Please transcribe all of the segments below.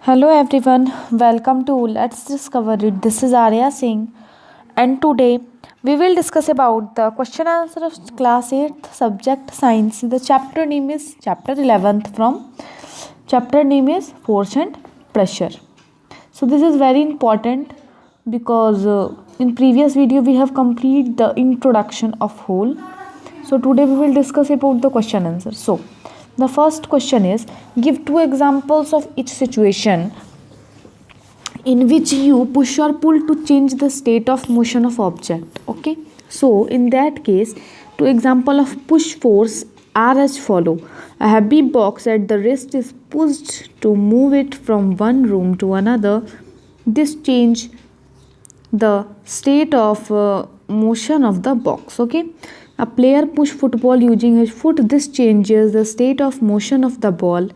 Hello everyone, welcome to Let's Discover It. This is Arya Singh, and today we will discuss about the question answer of class 8th subject science. The chapter name is chapter 11th from chapter name is force and pressure. So this is very important because in previous video we have completed the introduction of whole. So today we will discuss about the question answer. So the first question is, give two examples of each situation in which you push or pull to change the state of motion of object. Okay, so in that case, two example of push force are as follow. A heavy box at the wrist is pushed to move it from one room to another. This change the state of motion of the box. Okay, a player push football using his foot. This changes the state of motion of the ball.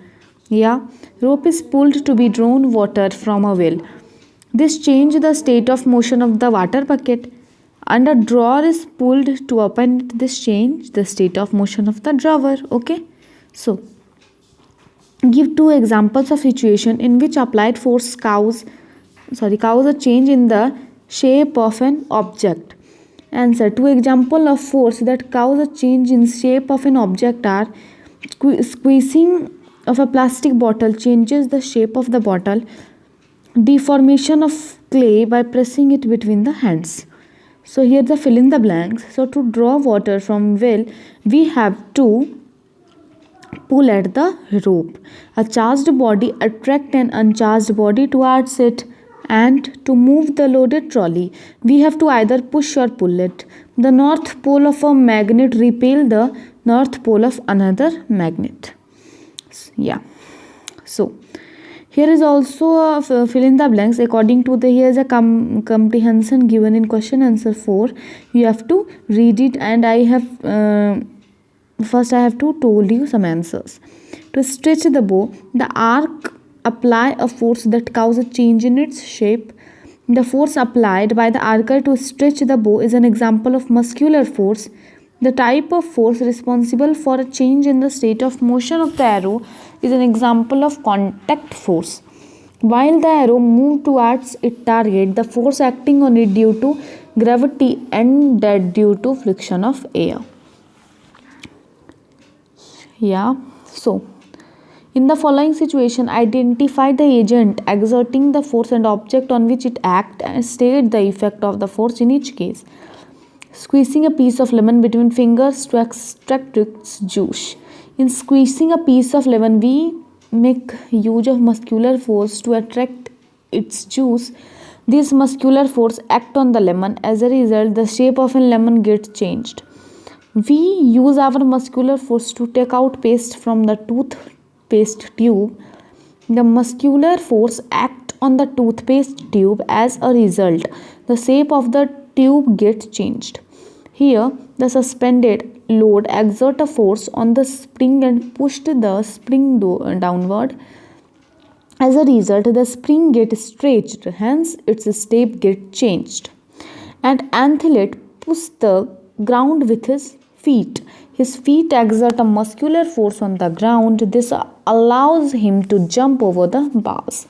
Yeah, rope is pulled to be drawn water from a well. This change the state of motion of the water bucket. And a drawer is pulled to open it. This change the state of motion of the drawer. Okay, so give two examples of situation in which applied force cause a change in the shape of an object. Answer. Two example of force that cause a change in shape of an object are squeezing of a plastic bottle changes the shape of the bottle, deformation of clay by pressing it between the hands. So here the fill in the blanks. So to draw water from well, we have to pull at the rope. A charged body attract an uncharged body towards it, and to move the loaded trolley, we have to either push or pull it. The north pole of a magnet repel the north pole of another magnet. Yeah. So here is also a fill in the blanks according to the here is a comprehension given in question answer 4. You have to read it, and I have first I have to told you some answers. To stretch the bow, the arc apply a force that causes a change in its shape. The force applied by the archer to stretch the bow is an example of muscular force. The type of force responsible for a change in the state of motion of the arrow is an example of contact force. While the arrow moves towards its target, the force acting on it due to gravity and that due to friction of air. Yeah, so in the following situation, identify the agent exerting the force and object on which it acts and state the effect of the force in each case. Squeezing a piece of lemon between fingers to extract its juice. In squeezing a piece of lemon, we make use of muscular force to attract its juice. This muscular force acts on the lemon. As a result, the shape of a lemon gets changed. We use our muscular force to take out paste from the toothpaste tube. The muscular force acts on the toothpaste tube. As a result, the shape of the tube gets changed. Here, the suspended load exert a force on the spring and pushed the spring downward. As a result, the spring gets stretched, hence its shape gets changed. An athlete pushes the ground with his feet. His feet exert a muscular force on the ground. This allows him to jump over the bars.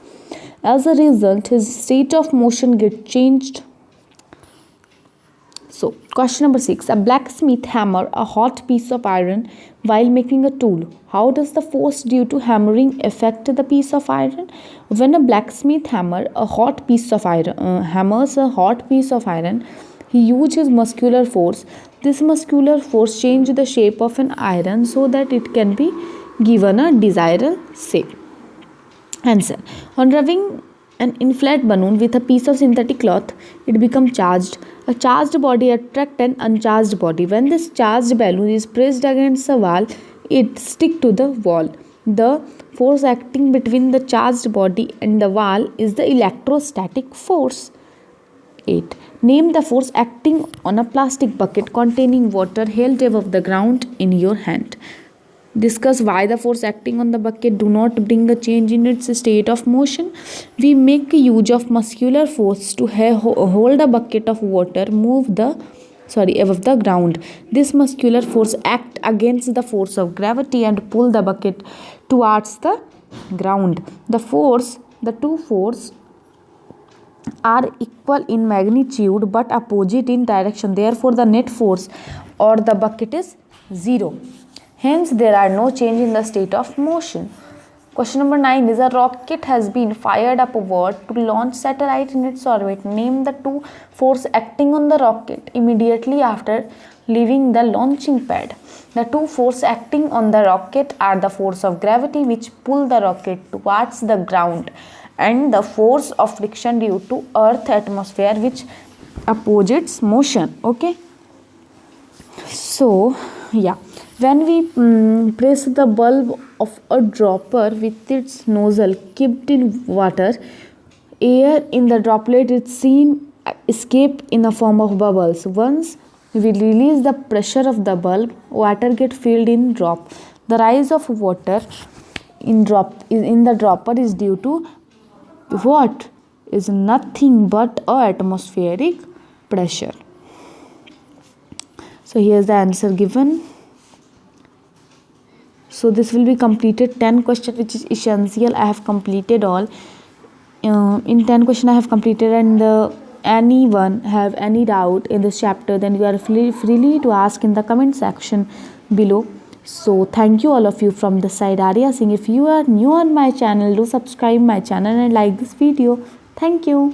As a result, his state of motion gets changed. So, question number 6. A blacksmith hammer a hot piece of iron while making a tool. How does the force due to hammering affect the piece of iron? When a blacksmith hammers a hot piece of iron, he uses muscular force. This muscular force changes the shape of an iron so that it can be given a desired shape. Answer. On rubbing an inflated balloon with a piece of synthetic cloth, it becomes charged. A charged body attracts an uncharged body. When this charged balloon is pressed against a wall, it sticks to the wall. The force acting between the charged body and the wall is the electrostatic force. 8. Name the force acting on a plastic bucket containing water held above the ground in your hand. Discuss why the force acting on the bucket do not bring a change in its state of motion. We make use of muscular force to hold a bucket of water above the ground. This muscular force acts against the force of gravity and pull the bucket towards the ground. The force the two forces are equal in magnitude but opposite in direction. Therefore, the net force or the bucket is 0. Hence, there are no change in the state of motion. Question number 9 is a rocket has been fired upward to launch satellite in its orbit. Name the two forces acting on the rocket immediately after leaving the launching pad. The two forces acting on the rocket are the force of gravity, which pull the rocket towards the ground, and the force of friction due to earth atmosphere, which opposes motion. Okay, so yeah, when we press the bulb of a dropper with its nozzle kept in water, air in the droplet is seen escape in the form of bubbles. Once we release the pressure of the bulb, water get filled in drop. The rise of water in the dropper is due to what? Is nothing but a atmospheric pressure. So here's the answer given. So this will be completed 10 question, which is essential. I have completed all. In 10 question I have completed, and anyone have any doubt in this chapter, then you are freely to ask in the comment section below. So thank you all of you from the side, Arya Singh. If you are new on my channel, do subscribe my channel and like this video. Thank you.